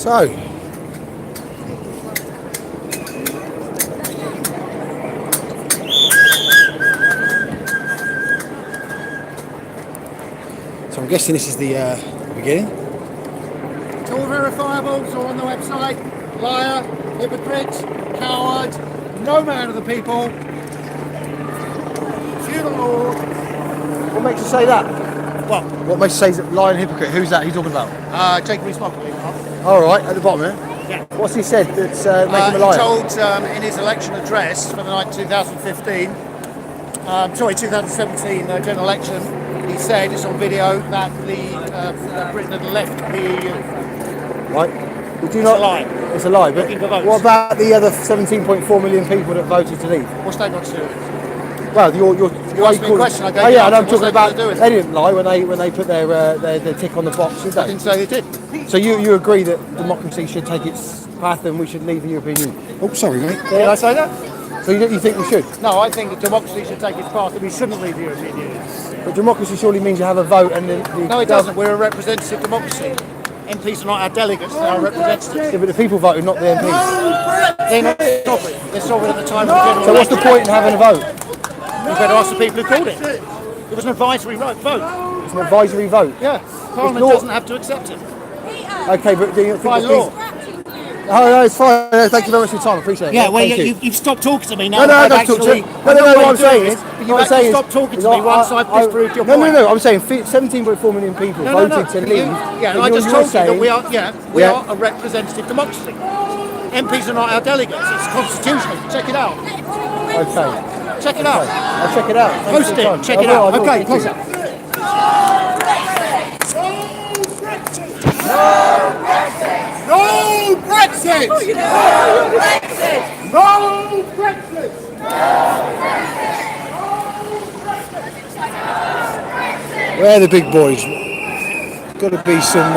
So, I'm guessing this is the beginning. It's all verifiable, it's all on the website. Liar, hypocrite, coward, no man of the people. Feudal lord. What makes you say that? What? What makes you say lying hypocrite? Who's that? Who's talking about? Jacob Rees-Mogg, believe it or not. All right, at the bottom there. Yeah. What's he said that's making him a liar? He told in his election address for the night 2017, 2017 general election, he said, it's on video, that that Britain had left the EU. Right. Would you It's not? a lie. It's a lie. But Looking for votes. what about the other 17.4 million people that voted to leave? What's that got to do with it? Well, you asked me a question, I gave Oh you yeah, and an I'm answer. talking What's that got about. to do with it? They didn't lie when they put their tick on the box, did I they? didn't say they did. So you agree that democracy should take its path and we should leave the European Union? Oh, sorry, mate. Did I say that? So you think we should? No, I think that democracy should take its path and we shouldn't leave the European Union. But democracy surely means you have a vote and then... No, it doesn't. We're a representative democracy. MPs are not our delegates, they are representatives. Yeah, but the people voted, not the MPs. They're not sovereign. They're sovereign at the time of the general So what's the point in having a vote? You better ask the people who called it. It was an advisory vote. It's an advisory vote. Yeah. Parliament doesn't have to accept it. Okay, but do you think... By law. Oh, no, it's fine. Thank you very much for your time. I appreciate it. Yeah, well, Thank you. you've stopped talking to me now. No, I don't talk to you. No, what I'm saying is... You've stopped talking to me once I've disproved your point. No, I'm saying 17.4 million people voted to leave. Yeah, and I just told you that we are a representative democracy. MPs are not our delegates. It's constitutional. Check it out. Okay. Check it out. I'll check it out. Post it. Check it out. Okay, close it. No Brexit! No Brexit! No Brexit! Where are the big boys? Got to be some...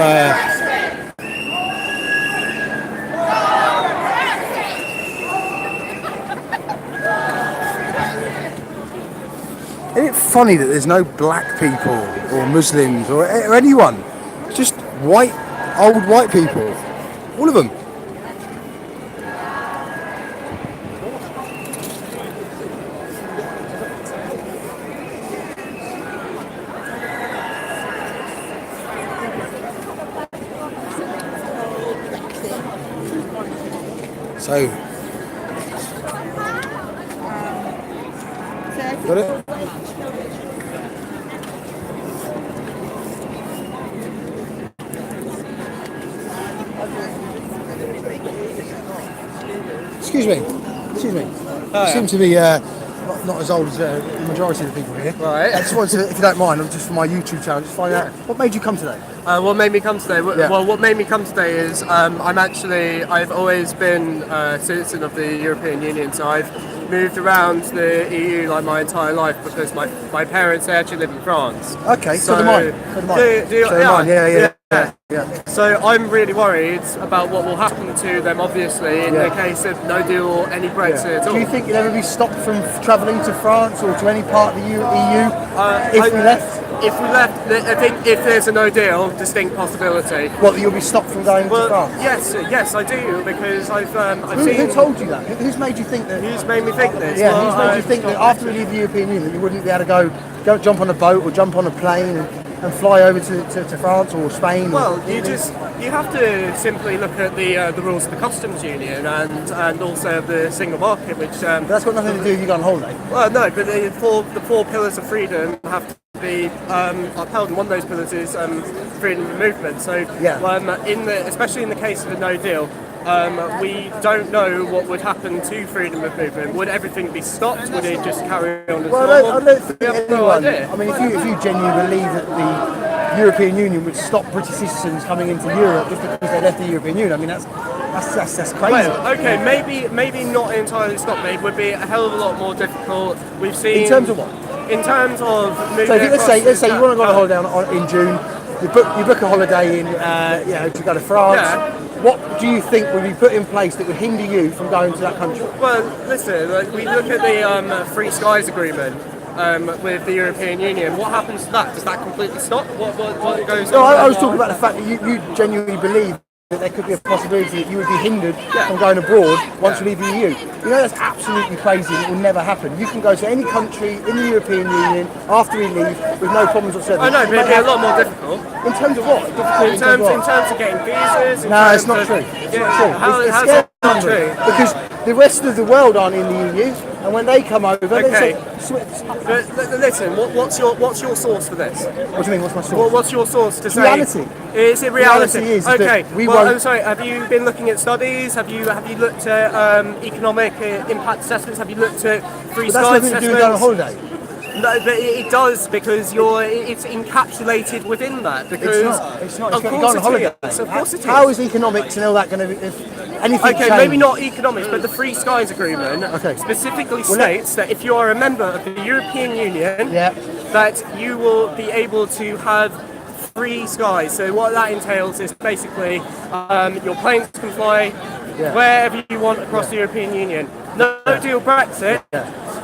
Isn't it funny that there's no black people or Muslims or anyone? It's just old white people. All of them. So, got it? Excuse me. You seem to be not as old as the majority of the people here. Right. I just wanted to, if you don't mind, just for my YouTube channel, just find out what made you come today. What made me come today? Yeah. Well, what made me come today is I've always been a citizen of the European Union, so I've moved around the EU like my entire life because my parents, they actually live in France. Okay, so do mine. Yeah. So I'm really worried about what will happen to them, obviously, in the case of no deal or any Brexit at all. Do you think you'll ever be stopped from travelling to France or to any part of the EU if we left? If we left, I think if there's a no deal, distinct possibility. What, that you'll be stopped from going to France? Yes, I do, because I've Who told you that? Who's made you think that? Who's made me think this? Yeah, who's made you think that after we leave the European Union that you wouldn't be able to go jump on a boat or jump on a plane and fly over to France or Spain? Well, you have to simply look at the rules of the customs union and also the single market, which that's got nothing to do with you going on holiday. Well, no, but the four pillars of freedom have to be upheld, and one of those pillars is freedom of movement. So, especially in the case of a no deal, we don't know what would happen to freedom of movement. Would everything be stopped? Would it just carry on as normal? I don't think we have anyone, no idea. I mean, if you genuinely believe that the European Union would stop British citizens coming into Europe just because they left the European Union, I mean, that's crazy. Well, okay, maybe not entirely stop. It would be a hell of a lot more difficult. We've seen... In terms of what? In terms of moving so let's say you want to go on a holiday. holiday in June. You book a holiday in, to go to France. Yeah. What do you think would be put in place that would hinder you from going to that country? Well, listen, we look at the Free Skies Agreement with the European Union. What happens to that? Does that completely stop? What goes on? No, I was talking about the fact that you genuinely believe that there could be a possibility that you would be hindered from going abroad once you leave the EU. You know, that's absolutely crazy. It will never happen. You can go to any country in the European Union after we leave with no problems whatsoever. I know, but it'd be a lot more difficult. In terms of what? In terms of getting visas. No, it's not true. It's not true. How's it's that not true? Because the rest of the world aren't in the EU, and when they come over, Okay. they Listen, what's your source for this? What do you mean? What's my source? What's your source to say? Reality. Is it reality? Reality is okay. that we well, won't. I'm sorry. Have you been looking at studies? Have you looked at economic impact assessments? Have you looked at free But sky that's nothing to assessments? do with going on holiday. No, but it does because it's encapsulated within that. Because It's not. Of It's course going on it holiday. is. Of course it is. How is economics and all that going to be? If anything Okay, changed? maybe not economics, but the Free Skies Agreement Okay. specifically states that if you are a member of the European Union, Yeah. that you will be able to have free skies. So what that entails is basically your planes can fly wherever you want across the European Union. No deal Brexit.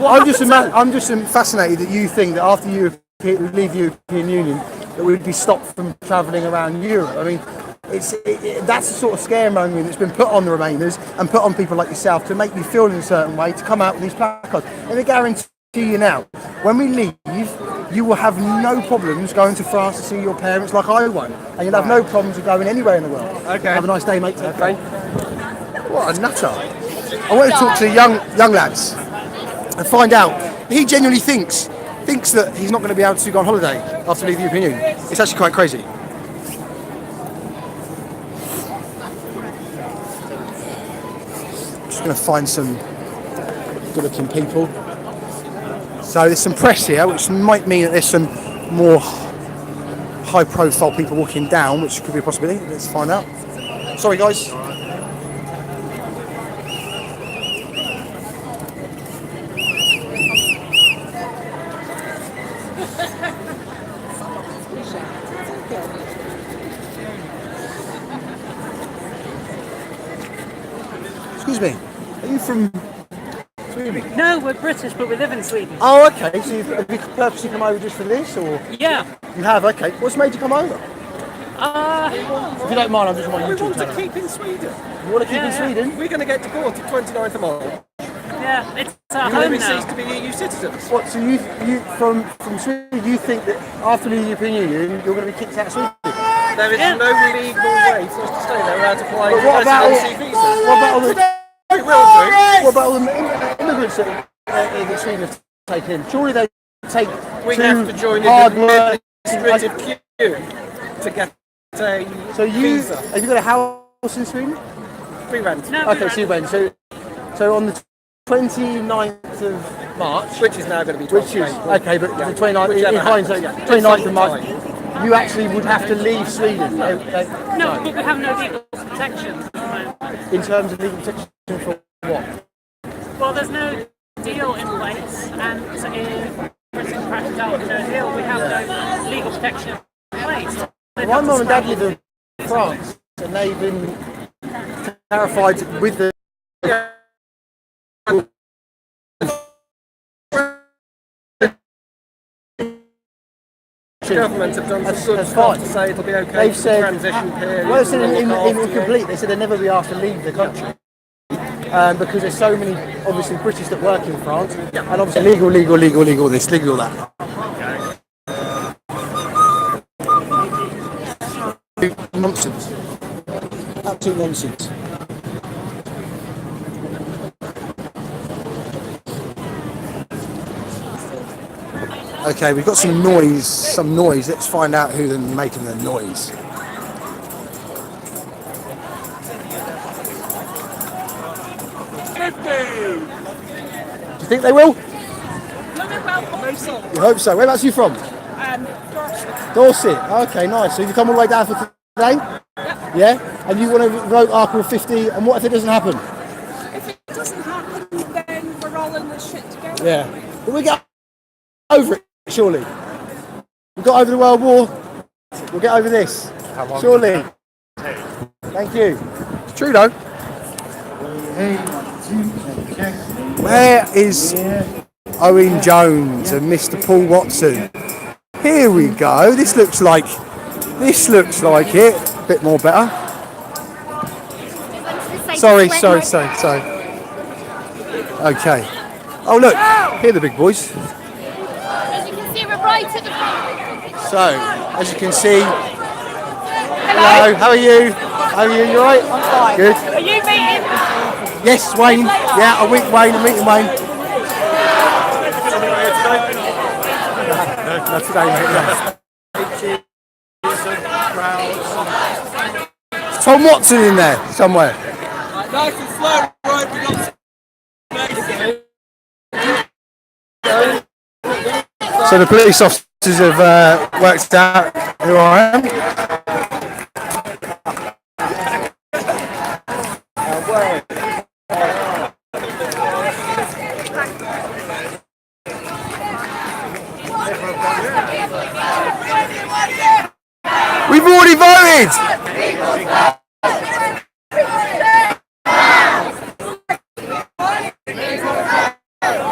I'm just fascinated that you think that after we leave the European Union that we'd be stopped from travelling around Europe. I mean, that's the sort of scaremongering that's been put on the Remainers and put on people like yourself to make you feel in a certain way to come out with these placards. Let me guarantee you now, when we leave, you will have no problems going to France to see your parents like I won't, and you'll have no problems with going anywhere in the world. Okay. Have a nice day, mate. Okay. What a nutter! I want to talk to the young lads and find out. He genuinely thinks that he's not going to be able to go on holiday after leaving the European Union. It's actually quite crazy. Just going to find some good-looking people. So there's some press here, which might mean that there's some more high-profile people walking down, which could be a possibility. Let's find out. Sorry, guys. Excuse me, are you from Sweden? No, we're British, but we live in Sweden. Oh, okay. So have you purposely come over just for this, or Yeah. you have? Okay. What's made you come over? If you don't mind, I'm just on my We YouTube want to channel. keep in Sweden. You want to keep in Yeah. Sweden? We're going to get deported 29th of March. Yeah, it's our We're going home to cease now. to be EU citizens. What? So you from Sweden? You think that after the European Union, you're going to be kicked out of Sweden? There is Yeah. no legal way for us to stay there without applying But for what about residency visas. what about all the We will do. what about all the immigrants that Sweden have taken? Surely they take We two have to join hard an work. administrative queue to get a So visa. have you got a house in Sweden? Free rent, No, Okay, so you went. So on the 29th of March, which is now going to be 12th which is of April. okay, but the 29th in Whichever hindsight, happens. 29th of March, you actually would have to leave Sweden. No, but we have no legal protection at the moment. In terms of legal protection for what? Well, there's no deal in place, and if Britain crashes out with no deal, we have no legal protection in place. My mum and dad live in France, and they've been terrified with the. The government have done some good That's stuff fine. to say it'll be okay They've for the said, transition period. well, they said we'll in look after you. incomplete. They said they'll never be asked to leave the country because there's so many, obviously, British that work in France, and obviously legal this, legal that. Nonsense. Absolute nonsense. Okay, we've got some noise. Let's find out who's making the noise. Do you think they will? You hope so. Whereabouts are you from? Dorset. Okay, nice. So you come all the way down for today? Yeah? And you want to vote Article 50, and what if it doesn't happen? If it doesn't happen, then we're all in this shit together. Yeah. But we get over it, surely. We got over the World War. We'll get over this. Surely. Thank you. It's true though. Where is Owen Jones and Mr. Paul Watson? Here we go. This looks like it. A bit more better. make Sorry, it sweat sorry, like- sorry, sorry. Okay. Oh look, here are the big boys. As you can see, we're right at the front. So, as you can see, hello, how are you? How are you? You alright? I'm fine. Good. Are you meeting? Yes, Wayne. Yeah, I'm meeting Wayne. I'm meeting Wayne. No, not today, mate. No. Tom Watson in there somewhere. Nice and slow, right? We got So the police officers have worked out who I am. We've already voted!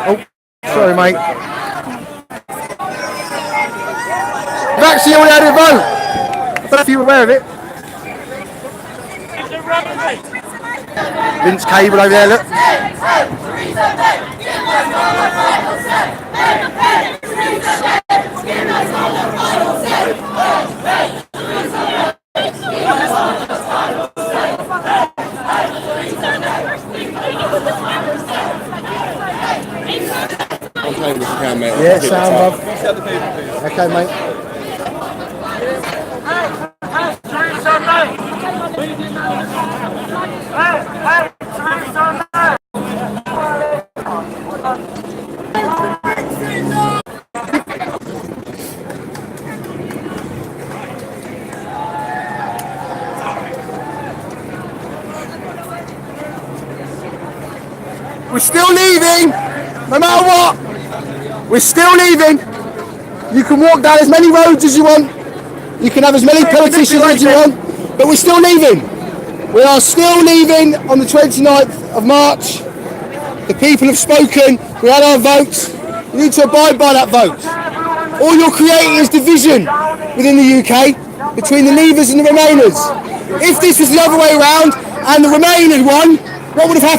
Oh, sorry mate. We've actually already had a vote! I don't know if you were aware of it. Vince Cable over there, look. I'm playing with the can, mate. Yeah, sound bub. Okay, mate. We're still leaving, no matter what. We're still leaving. You can walk down as many roads as you want. You can have as many politicians as you want, but we're still leaving. We are still leaving on the 29th of March. The people have spoken. We had our votes. You need to abide by that vote. All you're creating is division within the UK between the Leavers and the Remainers. If this was the other way around and the Remainers won, what would have happened?